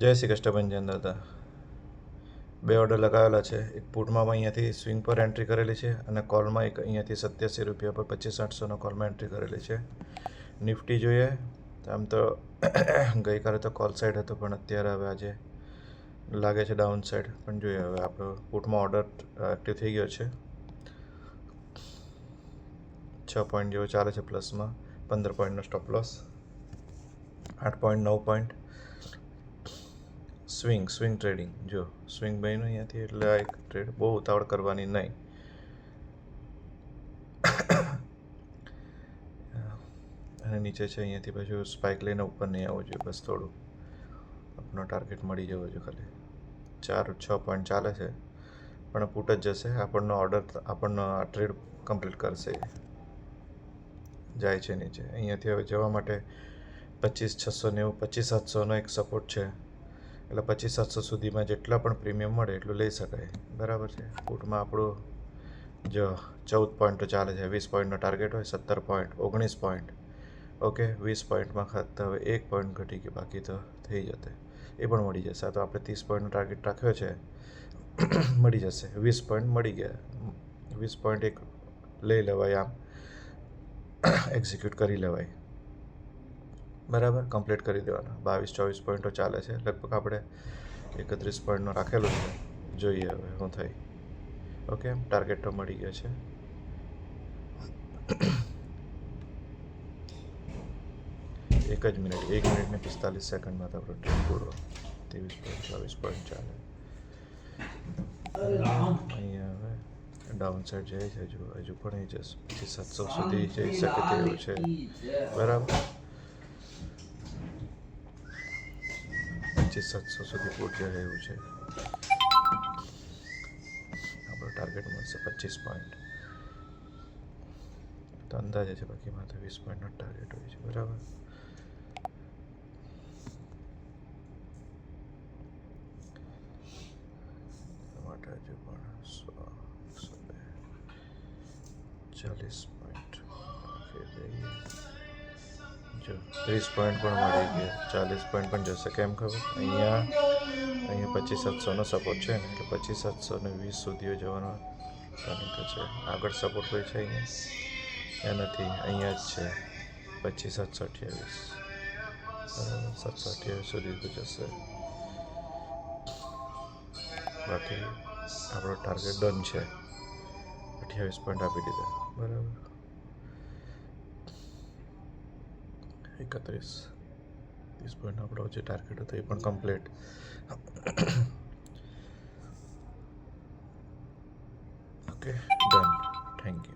જય શ્રી કૃષ્ણ ભંજન દાદા. બે ઓર્ડર લગાવેલા છે. એક પુટમાં અહીંયાથી સ્વિંગ પર એન્ટ્રી કરેલી છે અને કોલમાં એક અહીંયાથી 87 રૂપિયા પર 25,800નો કોલમાં એન્ટ્રી કરેલી છે. નિફ્ટી જોઈએ આમ તો ગઈકાલે તો કોલ સાઈડ હતો, પણ અત્યારે હવે આજે લાગે છે ડાઉન સાઈડ. પણ જોઈએ હવે આપણો પુટમાં ઓર્ડર એક્ટિવ થઈ ગયો છે. 6 પોઈન્ટ જેવો ચાલે છે પ્લસમાં. 15 પોઈન્ટનો stop loss. 8.9 point swing trading. જો સ્વિંગ બન્યું અહીંયાથી, એટલે આ એક ટ્રેડ બહુ ઉતાવળ કરવાની નહીં. અને નીચે છે, અહીંયાથી પાછું સ્પાઇક લઈને ઉપર નહીં આવવું જોઈએ. બસ થોડું આપણો ટાર્ગેટ મળી જવો જોઈએ. ખાલી 4-6 પોઈન્ટ ચાલે છે, પણ પુટ જ જશે. આપણનો ઓર્ડર આપણનો આ ટ્રેડ કમ્પ્લીટ કરશે. જાય છે નીચે. અહીંયાથી હવે જવા માટે 25,690 25,700નો એક સપોર્ટ છે. એટલે 25,700 સુધીમાં જેટલા પણ પ્રીમિયમ મળે એટલું લઈ શકાય. બરાબર છે. પુટમાં આપણું જો 14 પોઈન્ટ તો ચાલે છે. 20 પોઈન્ટનો ટાર્ગેટ હોય. 17 પોઈન્ટ, 19 પોઈન્ટ. ઓકે, 20 પોઈન્ટમાં ખાતા હવે 1 પોઈન્ટ ઘટી ગયું, બાકી તો થઈ જશે. એ પણ મળી જશે. આ તો આપણે 30 પોઈન્ટનો ટાર્ગેટ રાખ્યો છે, મળી જશે. 20 પોઈન્ટ મળી ગયા. 20 પોઈન્ટ એક લઈ લેવાય, આમ એક્ઝિક્યુટ કરી લેવાય. બરાબર, કમ્પ્લીટ કરી દેવાના. 22-24 પોઈન્ટો ચાલે છે. લગભગ આપણે 31 પોઈન્ટનો રાખેલું છે. જોઈએ હવે શું થાય. ઓકે, ટાર્ગેટ તો મળી ગયો છે. એક જ મિનિટ, 1 મિનિટ ને 45 સેકન્ડમાં તો આપણો ટ્રેડ પૂરો. 23 પોઈન્ટ 24 પોઈન્ટ ચાલે. અહીંયા હવે ડાઉન સાઈડ જાય છે. હજુ પણ એ જશે. 700 સુધી જઈ શકે તેવું છે. બરાબર, 25,700 સુધી પૂટ જાય એવું છે. આપણો ટાર્ગેટ મળશે 25 પોઈન્ટ. તો અંદાજે છે, બાકી માત્ર 20 પોઈન્ટનો ટાર્ગેટ હોય છે. બરાબર, માટે હજુ પણ 40 પોઈન્ટ જો 30 પોઈન્ટ પણ મળી ગયા. 40 પોઈન્ટ પણ જશે. કેમ ખબર? અહીંયા 25,700નો સપોર્ટ છે ને, એટલે 25,720 સુધી જવાનો પ્લાનિંગ છે. આગળ સપોર્ટ કોઈ છે અહીંયા? એ નથી, અહીંયા જ છે 25,728. બરાબર, 728 સુધી તો જશે. બાકી આપણો ટાર્ગેટ ડન છે. 28 પોઈન્ટ આપી દીધા. બરાબર, 31 પોઈન્ટ આપણો જે ટાર્ગેટ હતો એ પણ complete. Okay, done. Thank you.